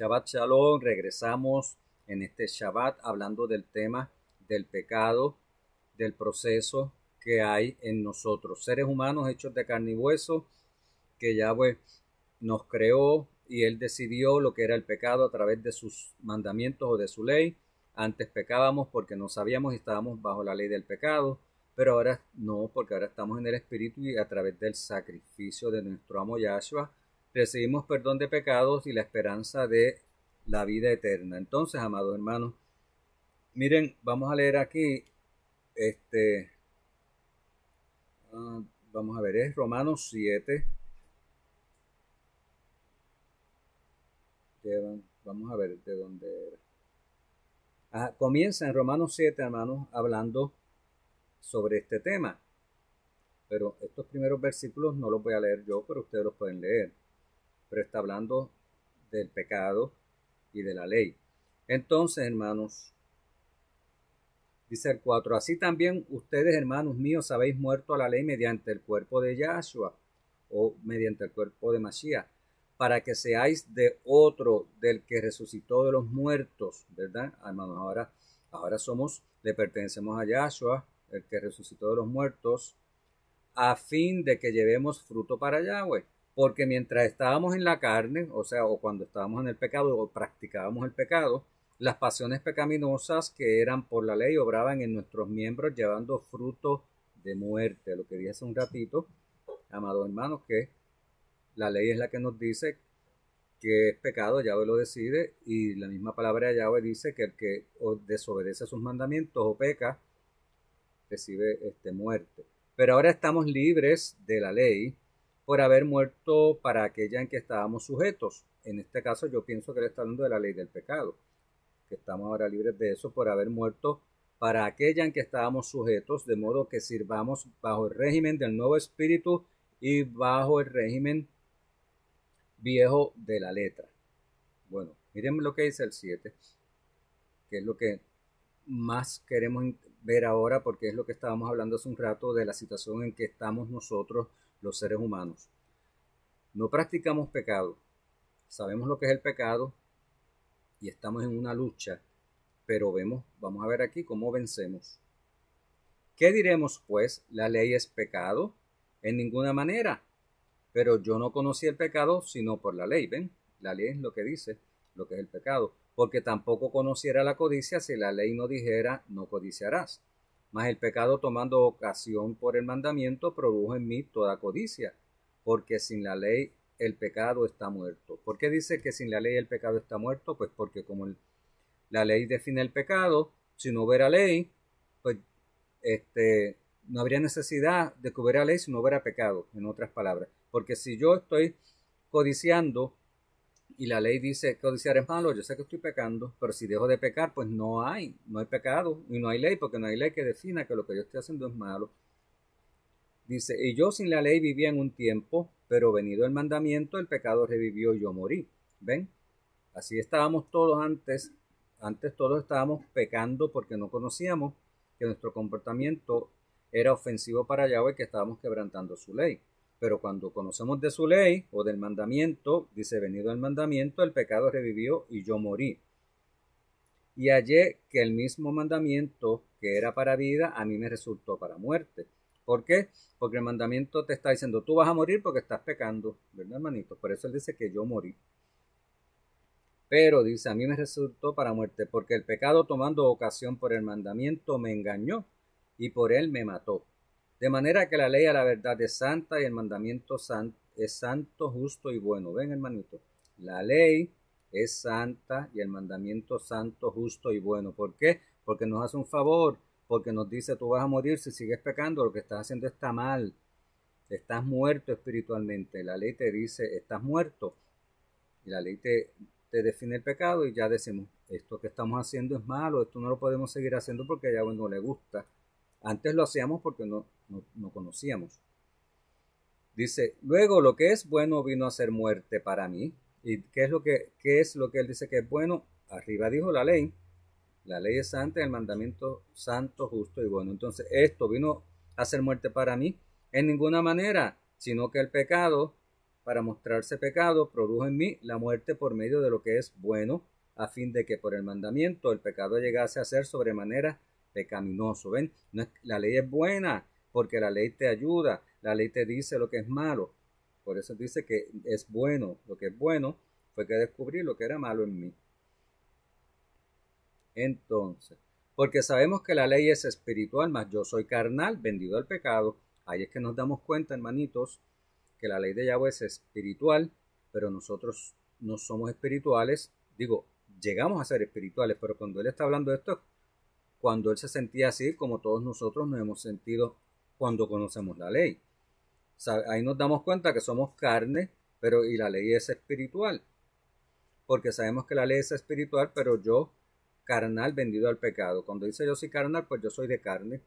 Shabbat Shalom, regresamos en este Shabbat hablando del tema del pecado, del proceso que hay en nosotros, seres humanos hechos de carne y hueso, que Yahweh nos creó y Él decidió lo que era el pecado a través de sus mandamientos o de su ley. Antes pecábamos porque no sabíamos y estábamos bajo la ley del pecado, pero ahora no, porque ahora estamos en el Espíritu y a través del sacrificio de nuestro amo Yahshua recibimos perdón de pecados y la esperanza de la vida eterna. Entonces, amados hermanos, miren, vamos a leer aquí, vamos a ver, es Romanos 7. Vamos a ver de dónde era. Comienza en Romanos 7, hermanos, hablando sobre este tema. Pero estos primeros versículos no los voy a leer yo, pero ustedes los pueden leer. Pero está hablando del pecado y de la ley. Entonces, hermanos, dice el 4, así también ustedes, hermanos míos, habéis muerto a la ley mediante el cuerpo de Yahshua o mediante el cuerpo de Mashiach, para que seáis de otro, del que resucitó de los muertos, ¿verdad? Hermanos, ahora le pertenecemos a Yahshua, el que resucitó de los muertos, a fin de que llevemos fruto para Yahweh. Porque mientras estábamos en la carne, o sea, o cuando estábamos en el pecado o practicábamos el pecado, las pasiones pecaminosas que eran por la ley obraban en nuestros miembros llevando fruto de muerte. Lo que dije hace un ratito, amados hermanos, que la ley es la que nos dice que es pecado, Yahweh lo decide, y la misma palabra de Yahweh dice que el que desobedece a sus mandamientos o peca, recibe muerte. Pero ahora estamos libres de la ley por haber muerto para aquella en que estábamos sujetos. En este caso yo pienso que él está hablando de la ley del pecado, que estamos ahora libres de eso por haber muerto para aquella en que estábamos sujetos, de modo que sirvamos bajo el régimen del nuevo espíritu y bajo el régimen viejo de la letra. Bueno, miren lo que dice el 7, que es lo que más queremos ver ahora, porque es lo que estábamos hablando hace un rato de la situación en que estamos nosotros los seres humanos. No practicamos pecado, sabemos lo que es el pecado y estamos en una lucha, pero vamos a ver aquí cómo vencemos. ¿Qué diremos pues? ¿La ley es pecado? En ninguna manera. Pero yo no conocí el pecado sino por la ley. ¿Ven? La ley es lo que dice, lo que es el pecado. Porque tampoco conociera la codicia si la ley no dijera, no codiciarás. Mas el pecado, tomando ocasión por el mandamiento, produjo en mí toda codicia. Porque sin la ley el pecado está muerto. ¿Por qué dice que sin la ley el pecado está muerto? Pues porque como la ley define el pecado, si no hubiera ley, pues no habría necesidad de que hubiera ley si no hubiera pecado, en otras palabras. Porque si yo estoy codiciando y la ley dice codiciar es malo, yo sé que estoy pecando, pero si dejo de pecar, pues no hay pecado y no hay ley, porque no hay ley que defina que lo que yo estoy haciendo es malo. Dice, y yo sin la ley vivía en un tiempo, pero venido el mandamiento, el pecado revivió y yo morí. ¿Ven? Así estábamos todos antes todos estábamos pecando porque no conocíamos que nuestro comportamiento era ofensivo para Yahweh, que estábamos quebrantando su ley. Pero cuando conocemos de su ley o del mandamiento, dice, venido el mandamiento, el pecado revivió y yo morí. Y hallé que el mismo mandamiento que era para vida, a mí me resultó para muerte. ¿Por qué? Porque el mandamiento te está diciendo, tú vas a morir porque estás pecando, ¿verdad, hermanito? Por eso él dice que yo morí. Pero dice, a mí me resultó para muerte, porque el pecado, tomando ocasión por el mandamiento, me engañó y por él me mató. De manera que la ley a la verdad es santa y el mandamiento es santo, justo y bueno. ¿Ven, hermanito? La ley es santa y el mandamiento santo, justo y bueno. ¿Por qué? Porque nos hace un favor, porque nos dice, tú vas a morir si sigues pecando, lo que estás haciendo está mal. Estás muerto espiritualmente. La ley te dice, estás muerto. Y la ley te define el pecado y ya decimos, esto que estamos haciendo es malo, esto no lo podemos seguir haciendo porque a Yahweh no le gusta. Antes lo hacíamos porque no conocíamos. Dice, luego lo que es bueno vino a ser muerte para mí. ¿Y qué es lo que él dice que es bueno? Arriba dijo la ley. La ley es santa y el mandamiento santo, justo y bueno. Entonces esto vino a ser muerte para mí en ninguna manera, sino que el pecado para mostrarse pecado, produjo en mí la muerte por medio de lo que es bueno, a fin de que por el mandamiento el pecado llegase a ser sobremanera pecaminoso. ¿Ven? No es, la ley es buena porque la ley te ayuda, la ley te dice lo que es malo. Por eso dice que es bueno. Lo que es bueno fue que descubrí lo que era malo en mí. Entonces, porque sabemos que la ley es espiritual, mas yo soy carnal, vendido al pecado. Ahí es que nos damos cuenta, hermanitos, que la ley de Yahweh es espiritual, pero nosotros no somos espirituales. Digo, llegamos a ser espirituales, pero cuando él está hablando de esto, cuando él se sentía así, como todos nosotros nos hemos sentido cuando conocemos la ley. O sea, ahí nos damos cuenta que somos carne, pero y la ley es espiritual. Porque sabemos que la ley es espiritual, pero yo, carnal, vendido al pecado. Cuando dice yo soy carnal, pues yo soy de carne.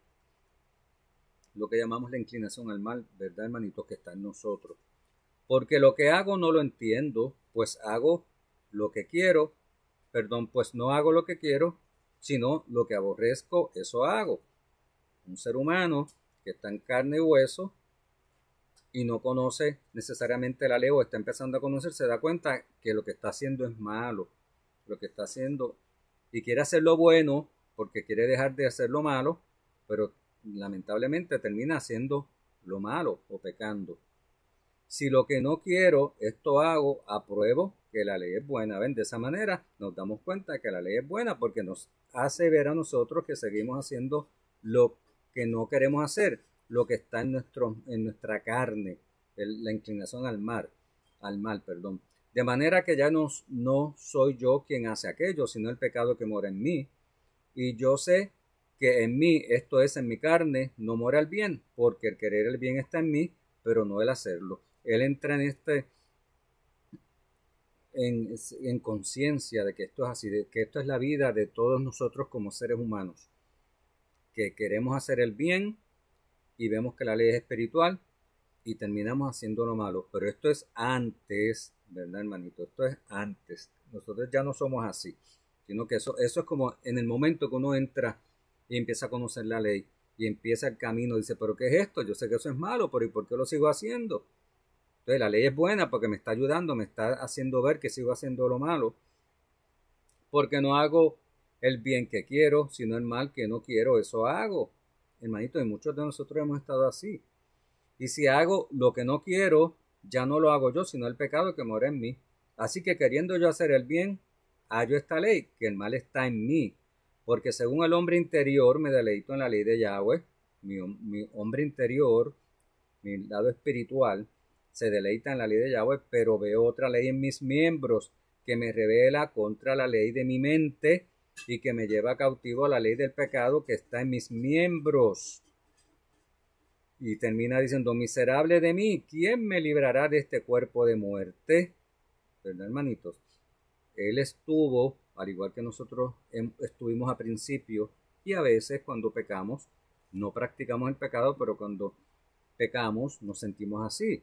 Lo que llamamos la inclinación al mal, ¿verdad, hermanito? Que está en nosotros. Porque lo que hago no lo entiendo, pues hago lo que quiero, pues no hago lo que quiero, sino lo que aborrezco, eso hago. Un ser humano que está en carne y hueso y no conoce necesariamente la ley o está empezando a conocer, se da cuenta que lo que está haciendo es malo, lo que está haciendo y quiere hacer lo bueno porque quiere dejar de hacer lo malo, pero lamentablemente termina haciendo lo malo o pecando. Si lo que no quiero, esto hago, apruebo que la ley es buena. ¿Ven? De esa manera nos damos cuenta que la ley es buena porque nos hace ver a nosotros que seguimos haciendo lo que no queremos hacer, lo que está en nuestra carne, la inclinación al mal, perdón. De manera que ya no soy yo quien hace aquello, sino el pecado que mora en mí. Y yo sé que en mí, esto es en mi carne, no mora el bien, porque el querer el bien está en mí, pero no el hacerlo. Él entra en conciencia de que esto es así, de que esto es la vida de todos nosotros como seres humanos, que queremos hacer el bien y vemos que la ley es espiritual y terminamos haciendo lo malo, pero esto es antes, ¿verdad, hermanito? Esto es antes. Nosotros ya no somos así, sino que eso es como en el momento que uno entra y empieza a conocer la ley y empieza el camino, dice, pero ¿qué es esto? Yo sé que eso es malo, pero ¿y por qué lo sigo haciendo? Entonces la ley es buena porque me está ayudando, me está haciendo ver que sigo haciendo lo malo, porque no hago el bien que quiero, sino el mal que no quiero, eso hago. Hermanito, y muchos de nosotros hemos estado así. Y si hago lo que no quiero, ya no lo hago yo, sino el pecado que mora en mí. Así que queriendo yo hacer el bien, hallo esta ley, que el mal está en mí. Porque según el hombre interior me deleito en la ley de Yahweh, mi hombre interior, mi lado espiritual, se deleita en la ley de Yahweh, pero veo otra ley en mis miembros que me revela contra la ley de mi mente y que me lleva cautivo a la ley del pecado que está en mis miembros. Y termina diciendo, miserable de mí, ¿quién me librará de este cuerpo de muerte? ¿Verdad, hermanitos? Él estuvo, al igual que nosotros estuvimos a principio, y a veces cuando pecamos, no practicamos el pecado, pero cuando pecamos nos sentimos así.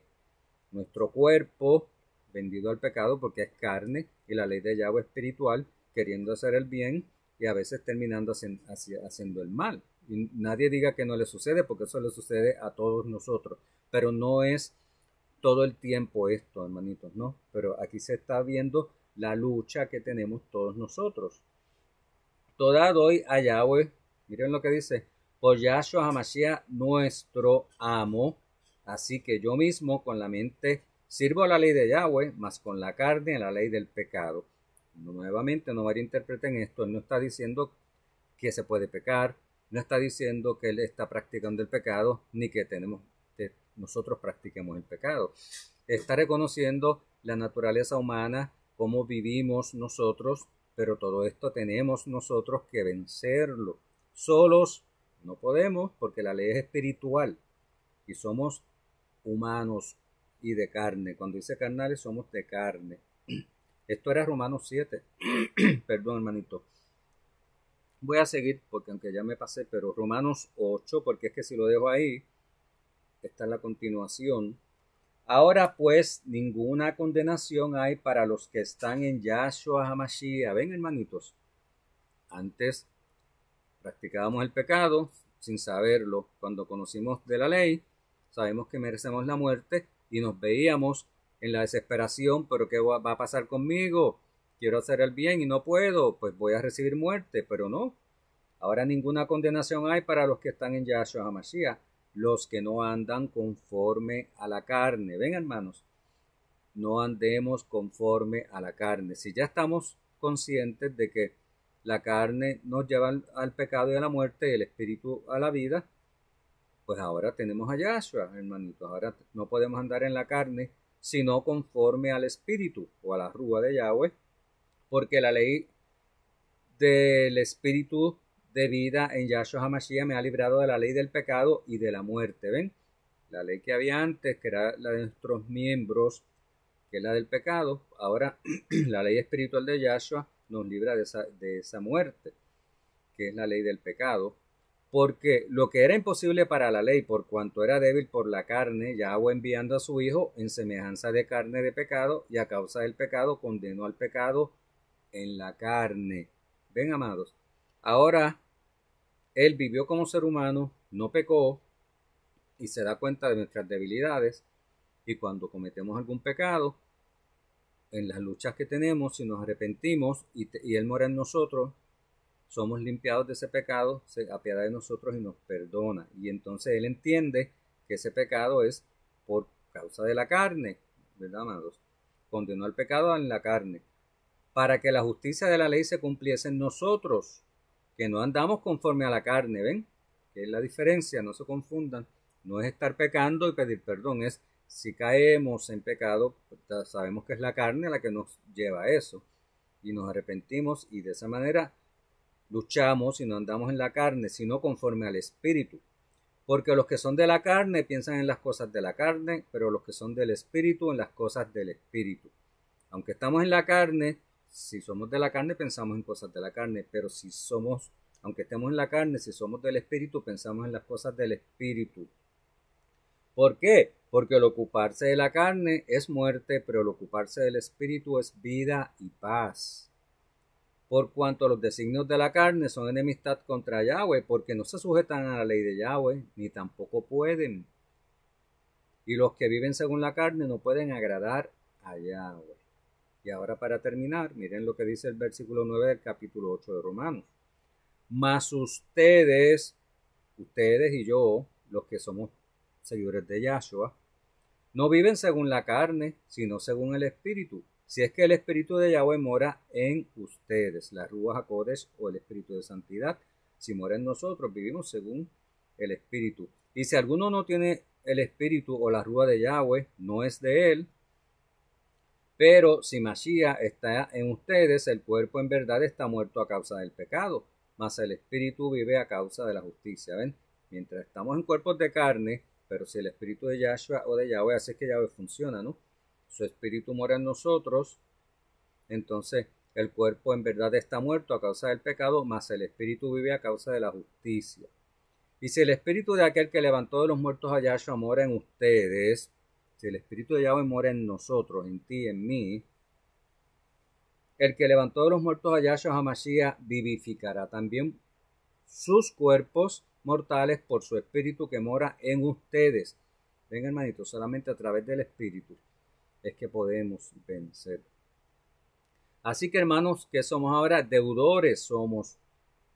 Nuestro cuerpo vendido al pecado porque es carne y la ley de Yahweh espiritual, queriendo hacer el bien y a veces terminando haciendo el mal. Y nadie diga que no le sucede porque eso le sucede a todos nosotros, pero no es todo el tiempo esto, hermanitos, ¿no? Pero aquí se está viendo la lucha que tenemos todos nosotros. Toda doy a Yahweh, miren lo que dice, por Yahshua HaMashiach nuestro amo. Así que yo mismo con la mente sirvo a la ley de Yahweh, mas con la carne a la ley del pecado. Nuevamente no malinterpreten esto, él no está diciendo que se puede pecar, no está diciendo que él está practicando el pecado, ni que nosotros practiquemos el pecado. Está reconociendo la naturaleza humana, cómo vivimos nosotros, pero todo esto tenemos nosotros que vencerlo. Solos no podemos porque la ley es espiritual y somos humanos y de carne. Cuando dice carnales somos de carne. Esto era Romanos 7. Perdón, hermanito. Voy a seguir porque aunque ya me pasé, pero Romanos 8, porque es que si lo dejo ahí, esta es la continuación. Ahora pues ninguna condenación hay para los que están en Yahshua HaMashiach. Ven, hermanitos, antes practicábamos el pecado sin saberlo. Cuando conocimos de la ley, sabemos que merecemos la muerte y nos veíamos en la desesperación, pero ¿qué va a pasar conmigo? Quiero hacer el bien y no puedo, pues voy a recibir muerte, pero no. Ahora ninguna condenación hay para los que están en Yahshua HaMashiach, los que no andan conforme a la carne. Ven, hermanos, no andemos conforme a la carne. Si ya estamos conscientes de que la carne nos lleva al pecado y a la muerte y el espíritu a la vida, pues ahora tenemos a Yahshua, hermanitos. Ahora no podemos andar en la carne, sino conforme al espíritu o a la rúa de Yahweh, porque la ley del espíritu de vida en Yahshua HaMashiach me ha librado de la ley del pecado y de la muerte. ¿Ven? La ley que había antes, que era la de nuestros miembros, que es la del pecado, ahora la ley espiritual de Yahshua nos libra de esa muerte, que es la ley del pecado. Porque lo que era imposible para la ley, por cuanto era débil por la carne, Yahweh enviando a su Hijo en semejanza de carne de pecado, y a causa del pecado condenó al pecado en la carne. Ven, amados, ahora Él vivió como ser humano, no pecó, y se da cuenta de nuestras debilidades, y cuando cometemos algún pecado, en las luchas que tenemos, si nos arrepentimos y Él mora en nosotros, somos limpiados de ese pecado, se apiada de nosotros y nos perdona. Y entonces Él entiende que ese pecado es por causa de la carne, ¿verdad, amados? Condenó el pecado en la carne, para que la justicia de la ley se cumpliese en nosotros, que no andamos conforme a la carne, ¿ven? Que es la diferencia, no se confundan. No es estar pecando y pedir perdón, es si caemos en pecado, sabemos que es la carne la que nos lleva a eso. Y nos arrepentimos y de esa manera luchamos y no andamos en la carne, sino conforme al Espíritu. Porque los que son de la carne piensan en las cosas de la carne, pero los que son del Espíritu en las cosas del Espíritu. Aunque estamos en la carne, si somos de la carne pensamos en cosas de la carne, pero aunque estemos en la carne, si somos del Espíritu pensamos en las cosas del Espíritu. ¿Por qué? Porque el ocuparse de la carne es muerte, pero el ocuparse del Espíritu es vida y paz. Por cuanto los designios de la carne son enemistad contra Yahweh, porque no se sujetan a la ley de Yahweh, ni tampoco pueden. Y los que viven según la carne no pueden agradar a Yahweh. Y ahora para terminar, miren lo que dice el versículo 9 del capítulo 8 de Romanos. Mas ustedes y yo, los que somos seguidores de Yahshua, no viven según la carne, sino según el Espíritu. Si es que el Espíritu de Yahweh mora en ustedes, la Ruach HaKodesh o el Espíritu de Santidad, si mora en nosotros, vivimos según el Espíritu. Y si alguno no tiene el Espíritu o la Ruach de Yahweh, no es de él. Pero si Mashiach está en ustedes, el cuerpo en verdad está muerto a causa del pecado, mas el Espíritu vive a causa de la justicia. ¿Ven? Mientras estamos en cuerpos de carne, pero si el Espíritu de Yahshua o de Yahweh hace que Yahweh funciona, ¿no? Su Espíritu mora en nosotros, entonces el cuerpo en verdad está muerto a causa del pecado, mas el Espíritu vive a causa de la justicia. Y si el Espíritu de aquel que levantó de los muertos a Yahshua mora en ustedes, si el Espíritu de Yahweh mora en nosotros, en ti, en mí, el que levantó de los muertos a Yahshua HaMashiach vivificará también sus cuerpos mortales por su Espíritu que mora en ustedes. Ven, hermanito, solamente a través del Espíritu es que podemos vencer. Así que, hermanos, ¿qué somos ahora? Deudores somos.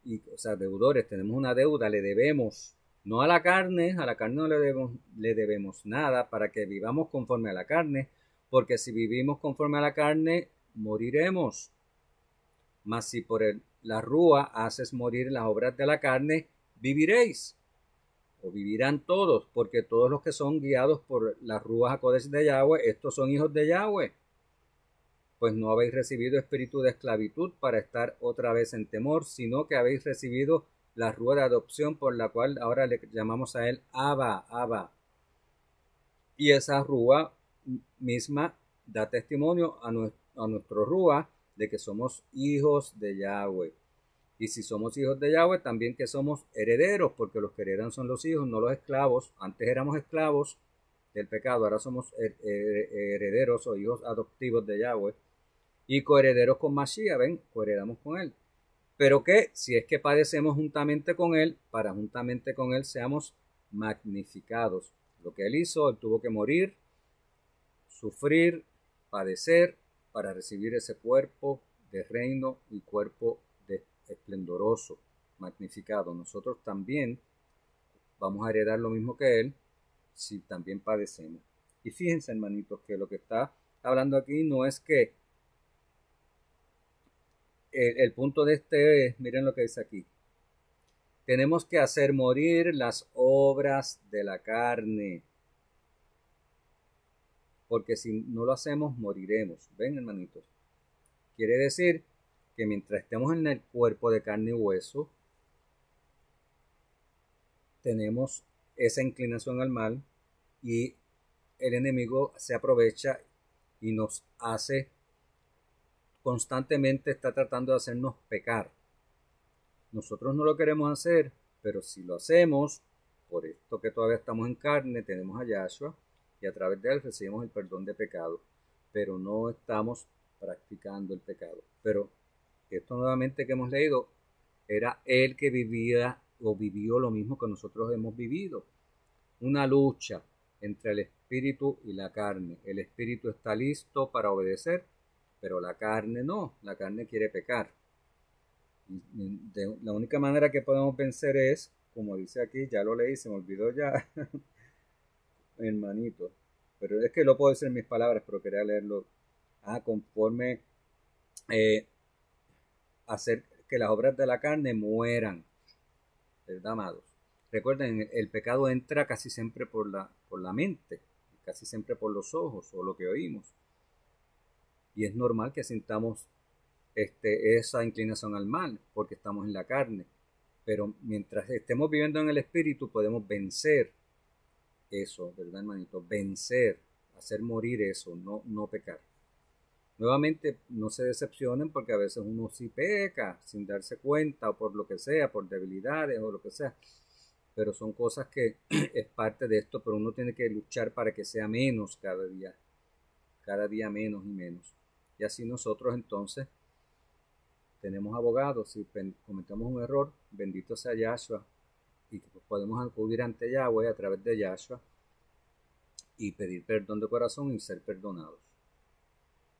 Deudores, tenemos una deuda, le debemos. No a la carne no le debemos nada para que vivamos conforme a la carne, porque si vivimos conforme a la carne, moriremos. Mas si por la rúa haces morir las obras de la carne, viviréis. O vivirán todos, porque todos los que son guiados por las Ruach HaKodesh de Yahweh, estos son hijos de Yahweh. Pues no habéis recibido espíritu de esclavitud para estar otra vez en temor, sino que habéis recibido la Ruach de adopción, por la cual ahora le llamamos a él Abba, Abba. Y esa Ruach misma da testimonio a nuestro Ruach de que somos hijos de Yahweh. Y si somos hijos de Yahweh, también que somos herederos, porque los que heredan son los hijos, no los esclavos. Antes éramos esclavos del pecado, ahora somos herederos o hijos adoptivos de Yahweh. Y coherederos con Mashiach, ven, coheredamos con él. Pero que si es que padecemos juntamente con él, para juntamente con él seamos magnificados. Lo que él hizo, él tuvo que morir, sufrir, padecer, para recibir ese cuerpo de reino y cuerpo de esplendoroso, magnificado. Nosotros también vamos a heredar lo mismo que Él si también padecemos. Y fíjense, hermanitos, que lo que está hablando aquí no es que el punto de este es, miren lo que dice aquí, tenemos que hacer morir las obras de la carne, porque si no lo hacemos, moriremos. ¿Ven, hermanitos? Quiere decir que mientras estemos en el cuerpo de carne y hueso, tenemos esa inclinación al mal y el enemigo se aprovecha y nos hace constantemente, está tratando de hacernos pecar. Nosotros no lo queremos hacer, pero si lo hacemos, por esto que todavía estamos en carne, tenemos a Yahshua y a través de él recibimos el perdón de pecado, pero no estamos practicando el pecado. Pero esto nuevamente que hemos leído, era él que vivía o vivió lo mismo que nosotros hemos vivido. Una lucha entre el espíritu y la carne. El espíritu está listo para obedecer, pero la carne no. La carne quiere pecar. La única manera que podemos vencer es, como dice aquí, ya lo leí, se me olvidó ya, hermanito, pero es que lo puedo decir en mis palabras, pero quería leerlo. Conforme hacer que las obras de la carne mueran, ¿verdad, amados? Recuerden, el pecado entra casi siempre por la mente, casi siempre por los ojos o lo que oímos. Y es normal que sintamos esa inclinación al mal, porque estamos en la carne. Pero mientras estemos viviendo en el espíritu, podemos vencer eso, ¿verdad, hermanito? Vencer, hacer morir eso, no pecar. Nuevamente, no se decepcionen porque a veces uno sí peca sin darse cuenta o por lo que sea, por debilidades o lo que sea. Pero son cosas que es parte de esto, pero uno tiene que luchar para que sea menos cada día menos y menos. Y así nosotros entonces tenemos abogados. Si cometemos un error, bendito sea Yahshua, y podemos acudir ante Yahweh a través de Yahshua y pedir perdón de corazón y ser perdonados.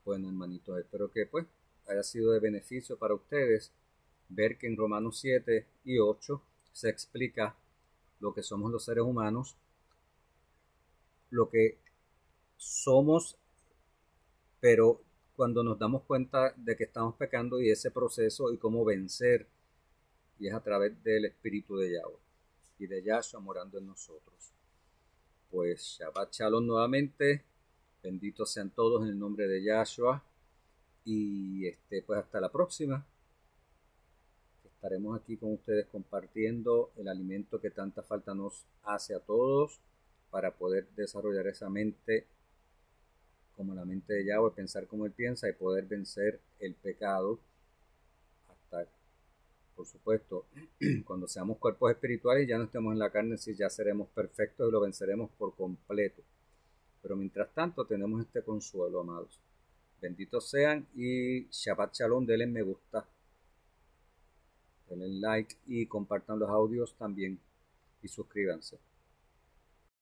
Bueno, hermanitos, espero que pues haya sido de beneficio para ustedes ver que en Romanos 7 y 8 se explica lo que somos los seres humanos, lo que somos, pero cuando nos damos cuenta de que estamos pecando y ese proceso y cómo vencer, y es a través del Espíritu de Yahweh y de Yahshua morando en nosotros. Pues Shabbat Shalom nuevamente, benditos sean todos en el nombre de Yahshua y pues hasta la próxima. Estaremos aquí con ustedes compartiendo el alimento que tanta falta nos hace a todos para poder desarrollar esa mente como la mente de Yahweh, pensar como él piensa y poder vencer el pecado hasta, por supuesto, cuando seamos cuerpos espirituales y ya no estemos en la carne, sí, ya seremos perfectos y lo venceremos por completo. Pero mientras tanto tenemos este consuelo, amados. Benditos sean y Shabbat Shalom, denle me gusta, denle like y compartan los audios también y suscríbanse.